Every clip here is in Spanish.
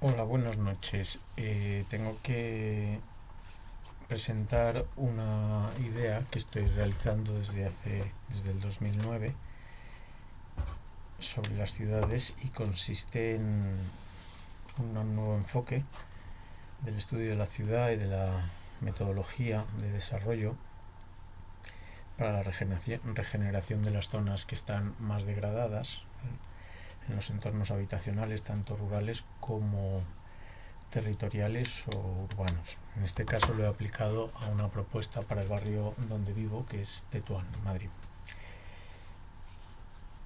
Hola, buenas noches. Tengo que presentar una idea que estoy realizando desde el 2009 sobre las ciudades y consiste en un nuevo enfoque del estudio de la ciudad y de la metodología de desarrollo para la regeneración de las zonas que están más degradadas en los entornos habitacionales, tanto rurales como territoriales o urbanos. En este caso lo he aplicado a una propuesta para el barrio donde vivo, que es Tetuán, Madrid.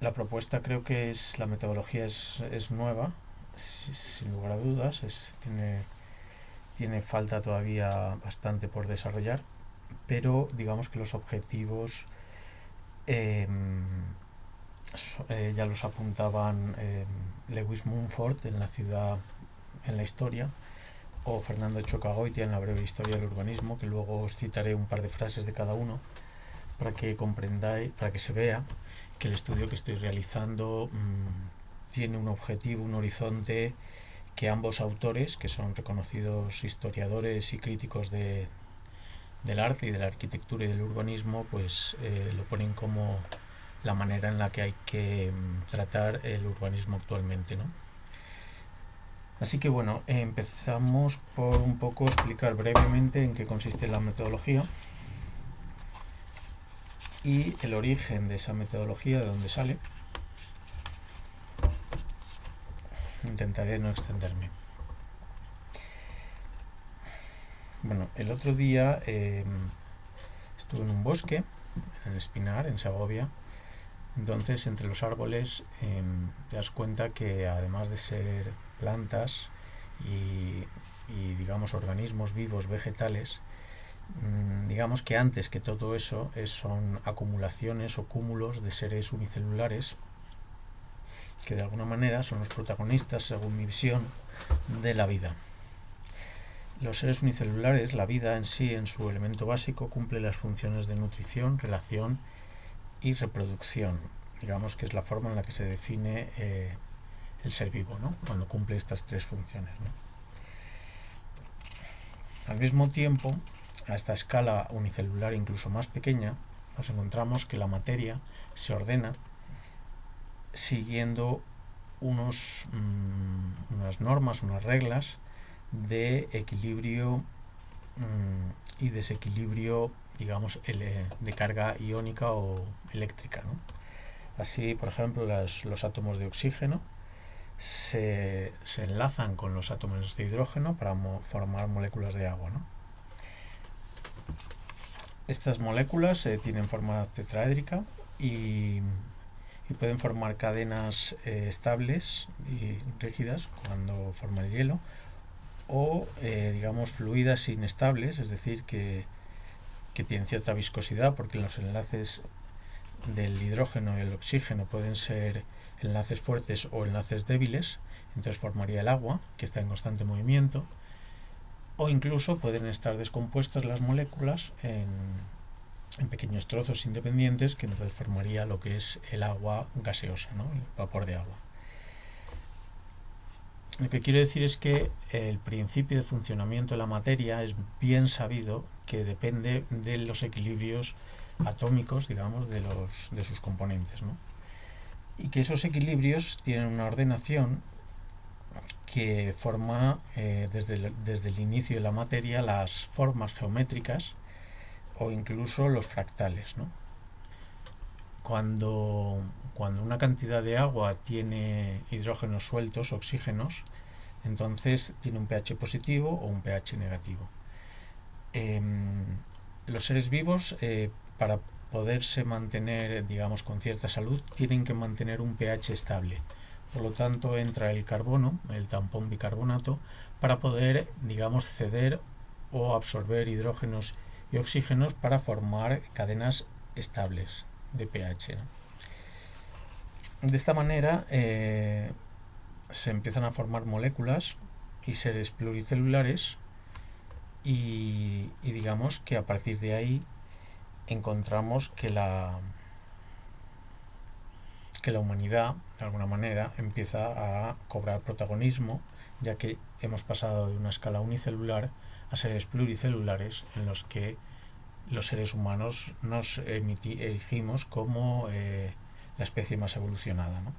La propuesta creo que la metodología es nueva, sin lugar a dudas, tiene falta todavía bastante por desarrollar, pero digamos que los objetivos eh, ya los apuntaban Lewis Mumford en La ciudad en la historia, o Fernando Chocagoitia en La breve historia del urbanismo, que luego os citaré un par de frases de cada uno para que comprendáis, para que se vea que el estudio que estoy realizando tiene un objetivo, un horizonte que ambos autores, que son reconocidos historiadores y críticos del arte y de la arquitectura y del urbanismo, pues lo ponen como la manera en la que hay que tratar el urbanismo actualmente, ¿no? Así que bueno, empezamos por un poco explicar brevemente en qué consiste la metodología y el origen de esa metodología, de dónde sale. Intentaré no extenderme. Bueno, el otro día estuve en un bosque, en el Espinar, en Segovia. Entonces, entre los árboles te das cuenta que además de ser plantas y digamos organismos vivos vegetales, digamos que antes que todo eso son acumulaciones o cúmulos de seres unicelulares que de alguna manera son los protagonistas, según mi visión, de la vida. Los seres unicelulares, la vida en sí, en su elemento básico, cumple las funciones de nutrición, relación y reproducción. Digamos que es la forma en la que se define el ser vivo, ¿no? Cuando cumple estas tres funciones, ¿no? Al mismo tiempo, a esta escala unicelular incluso más pequeña, nos encontramos que la materia se ordena siguiendo unas normas, unas reglas de equilibrio y desequilibrio, digamos, de carga iónica o eléctrica, ¿no? Así, por ejemplo, los átomos de oxígeno se enlazan con los átomos de hidrógeno para formar moléculas de agua, ¿no? Estas moléculas tienen forma tetraédrica y pueden formar cadenas estables y rígidas cuando forma el hielo, o digamos fluidas inestables, es decir, que tienen cierta viscosidad porque los enlaces del hidrógeno y el oxígeno pueden ser enlaces fuertes o enlaces débiles, entonces formaría el agua, que está en constante movimiento, o incluso pueden estar descompuestas las moléculas en pequeños trozos independientes, que entonces formaría lo que es el agua gaseosa, ¿no? El vapor de agua. Lo que quiero decir es que el principio de funcionamiento de la materia es bien sabido que depende de los equilibrios atómicos, digamos, de sus componentes, ¿no? Y que esos equilibrios tienen una ordenación que forma desde el inicio de la materia las formas geométricas o incluso los fractales, ¿no? Cuando una cantidad de agua tiene hidrógenos sueltos, oxígenos, entonces tiene un pH positivo o un pH negativo. Los seres vivos, para poderse mantener, digamos, con cierta salud, tienen que mantener un pH estable. Por lo tanto, entra el carbono, el tampón bicarbonato, para poder, digamos, ceder o absorber hidrógenos y oxígenos para formar cadenas estables de pH, ¿no? De esta manera se empiezan a formar moléculas y seres pluricelulares y digamos que a partir de ahí encontramos que que la humanidad, de alguna manera, empieza a cobrar protagonismo, ya que hemos pasado de una escala unicelular a seres pluricelulares en los que los seres humanos nos erigimos como la especie más evolucionada, ¿no?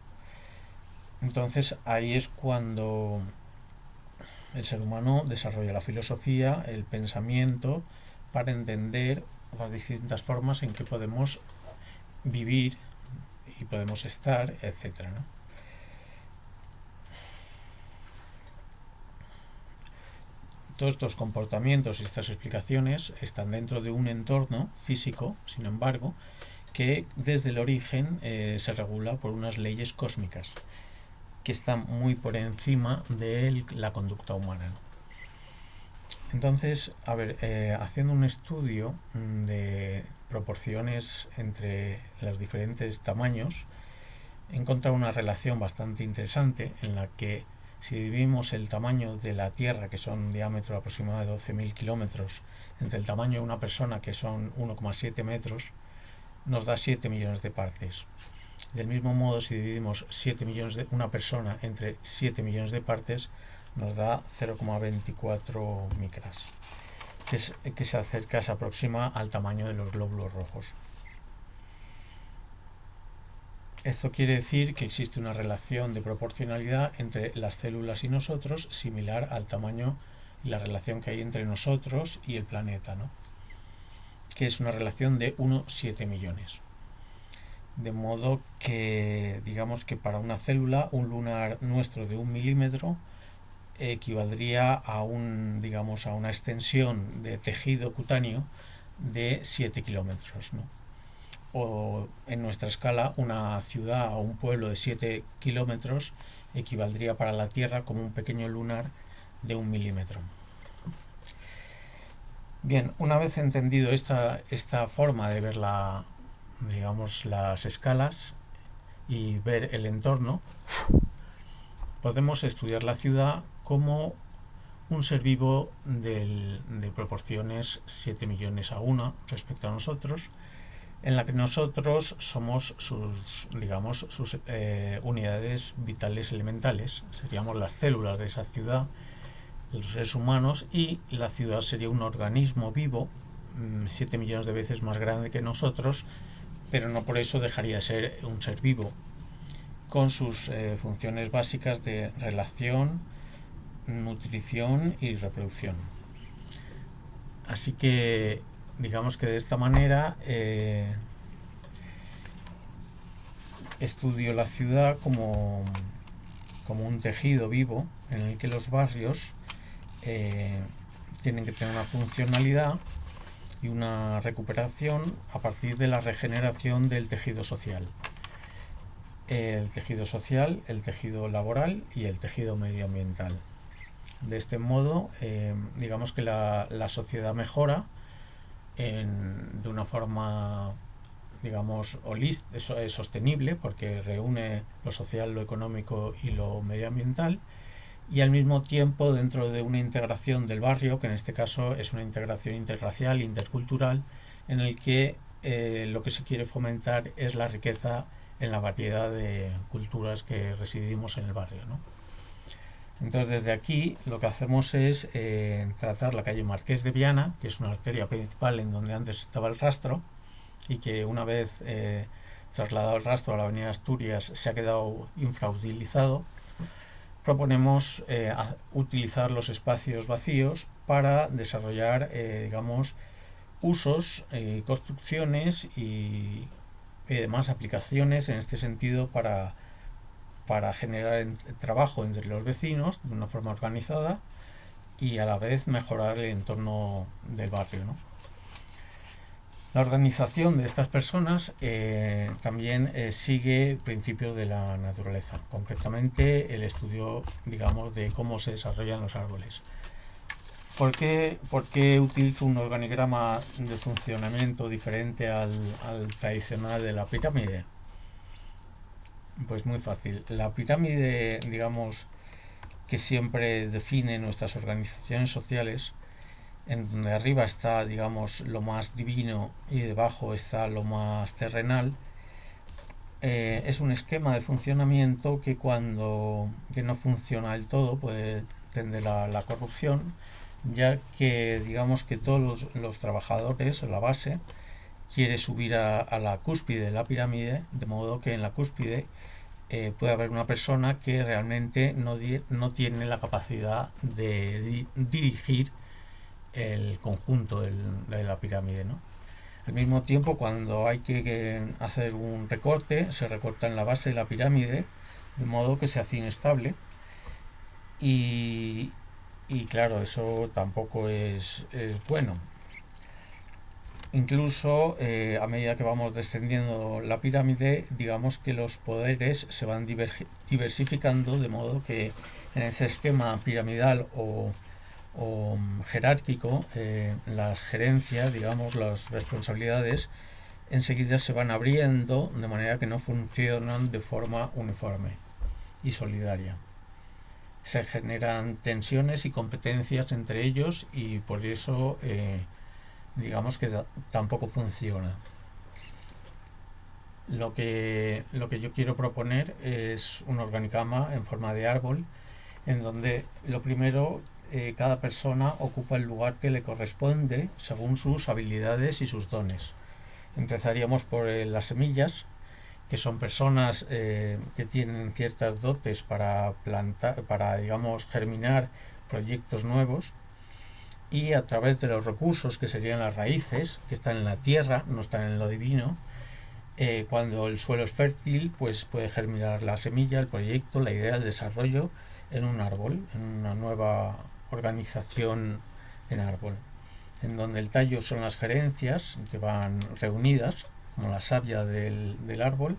Entonces ahí es cuando el ser humano desarrolla la filosofía, el pensamiento, para entender las distintas formas en que podemos vivir y podemos estar, etcétera, ¿no? Todos estos comportamientos y estas explicaciones están dentro de un entorno físico, sin embargo, que desde el origen se regula por unas leyes cósmicas que están muy por encima de la conducta humana, ¿no? Entonces, a ver, haciendo un estudio de proporciones entre los diferentes tamaños, he encontrado una relación bastante interesante en la que si dividimos el tamaño de la Tierra, que son un diámetro aproximado de 12.000 kilómetros, entre el tamaño de una persona, que son 1,7 metros, nos da 7 millones de partes. Del mismo modo, si dividimos 7 millones de una persona entre 7 millones de partes, nos da 0,24 micras, que se aproxima al tamaño de los glóbulos rojos. Esto quiere decir que existe una relación de proporcionalidad entre las células y nosotros, similar al tamaño y la relación que hay entre nosotros y el planeta, ¿no? Que es una relación de 1,7 millones. De modo que, digamos que para una célula, un lunar nuestro de 1 milímetro equivaldría a digamos, a una extensión de tejido cutáneo de 7 kilómetros, ¿no? O en nuestra escala, una ciudad o un pueblo de 7 kilómetros equivaldría para la Tierra como un pequeño lunar de 1 milímetro. Bien, una vez entendido esta forma de ver digamos, las escalas y ver el entorno, podemos estudiar la ciudad como un ser vivo de proporciones 7 millones a 1 respecto a nosotros, en la que nosotros somos sus unidades vitales elementales. Seríamos las células de esa ciudad, los seres humanos, y la ciudad sería un organismo vivo 7 millones de veces más grande que nosotros, pero no por eso dejaría de ser un ser vivo, con sus funciones básicas de relación, nutrición y reproducción. Así que digamos que de esta manera estudio la ciudad como un tejido vivo en el que los barrios tienen que tener una funcionalidad y una recuperación a partir de la regeneración del tejido social. El tejido social, el tejido laboral y el tejido medioambiental. De este modo, digamos que la sociedad mejora de una forma, digamos, sostenible, porque reúne lo social, lo económico y lo medioambiental, y al mismo tiempo dentro de una integración del barrio, que en este caso es una integración interracial, intercultural, en el que lo que se quiere fomentar es la riqueza en la variedad de culturas que residimos en el barrio, ¿no? Entonces desde aquí lo que hacemos es tratar la calle Marqués de Viana, que es una arteria principal en donde antes estaba el rastro, y que una vez trasladado el rastro a la avenida Asturias se ha quedado infrautilizado. Proponemos utilizar los espacios vacíos para desarrollar, digamos, usos, construcciones y demás aplicaciones en este sentido para generar trabajo entre los vecinos de una forma organizada y a la vez mejorar el entorno del barrio, ¿no? La organización de estas personas también sigue principios de la naturaleza, concretamente el estudio, digamos, de cómo se desarrollan los árboles. ¿Por qué utilizo un organigrama de funcionamiento diferente al tradicional de la pirámide? Pues muy fácil. La pirámide, digamos, que siempre define nuestras organizaciones sociales, en donde arriba está, digamos, lo más divino y debajo está lo más terrenal, es un esquema de funcionamiento que cuando que no funciona del todo puede tender a la corrupción, ya que digamos que todos los trabajadores, la base, quiere subir a la cúspide de la pirámide, de modo que en la cúspide puede haber una persona que realmente no tiene la capacidad de dirigir el conjunto de la pirámide, ¿no? Al mismo tiempo, cuando hay que hacer un recorte, se recorta en la base de la pirámide, de modo que se hace inestable. Y, y claro, eso tampoco es bueno. Incluso a medida que vamos descendiendo la pirámide, digamos que los poderes se van diversificando, de modo que en ese esquema piramidal o jerárquico, las gerencias, digamos, las responsabilidades, enseguida se van abriendo de manera que no funcionan de forma uniforme y solidaria. Se generan tensiones y competencias entre ellos y por eso digamos que tampoco funciona. Lo que yo quiero proponer es un organigrama en forma de árbol, en donde lo primero, cada persona ocupa el lugar que le corresponde según sus habilidades y sus dones. Empezaríamos por las semillas, que son personas que tienen ciertas dotes para plantar, para digamos germinar proyectos nuevos, y a través de los recursos que serían las raíces, que están en la tierra, no están en lo divino, cuando el suelo es fértil, pues puede germinar la semilla, el proyecto, la idea, el desarrollo en un árbol, en una nueva organización en árbol, en donde el tallo son las gerencias que van reunidas, como la savia del árbol,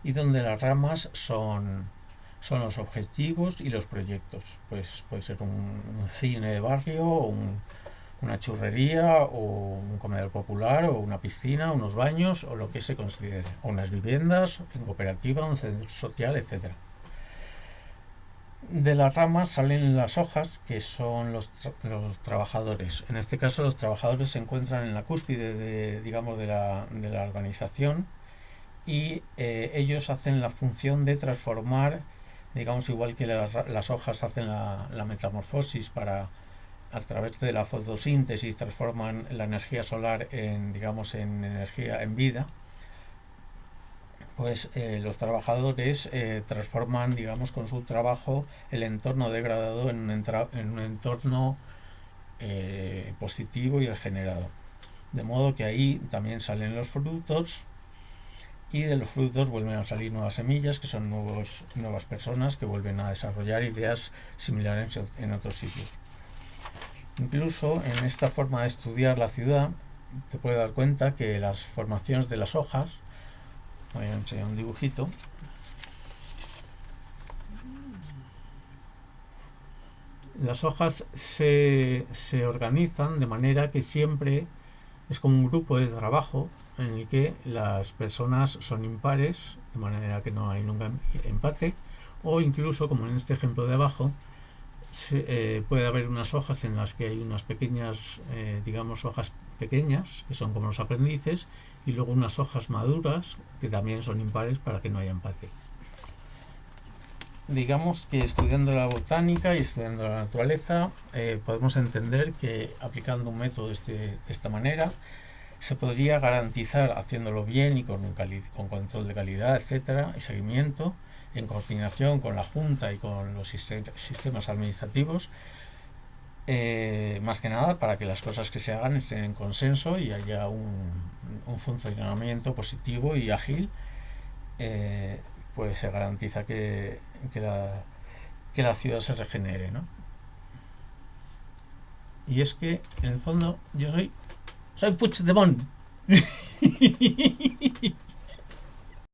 y donde las ramas son los objetivos y los proyectos. Pues puede ser un cine de barrio, una churrería, o un comedor popular, o una piscina, unos baños, o lo que se considere, o unas viviendas en cooperativa, un centro social, etc. De las ramas salen las hojas, que son los trabajadores. En este caso, los trabajadores se encuentran en la cúspide digamos, de la organización, y ellos hacen la función de transformar, digamos, igual que las hojas hacen la metamorfosis a través de la fotosíntesis transforman la energía solar en energía, en vida. Pues los trabajadores transforman, digamos, con su trabajo el entorno degradado en un entorno positivo y regenerado. De modo que ahí también salen los frutos, y de los frutos vuelven a salir nuevas semillas, que son nuevas personas que vuelven a desarrollar ideas similares en otros sitios. Incluso en esta forma de estudiar la ciudad te puedes dar cuenta que las formaciones de las hojas, voy a enseñar un dibujito, las hojas se organizan de manera que siempre es como un grupo de trabajo en el que las personas son impares, de manera que no hay nunca empate, o incluso, como en este ejemplo de abajo, puede haber unas hojas en las que hay unas pequeñas, digamos, hojas pequeñas, que son como los aprendices, y luego unas hojas maduras, que también son impares para que no haya empate. Digamos que estudiando la botánica y estudiando la naturaleza, podemos entender que aplicando un método de esta manera, se podría garantizar, haciéndolo bien y con control de calidad, etcétera, y seguimiento, en coordinación con la Junta y con los sistemas administrativos, más que nada para que las cosas que se hagan estén en consenso y haya un funcionamiento positivo y ágil, pues se garantiza que la ciudad se regenere, ¿no? Y es que, en el fondo, soy Puigdemont.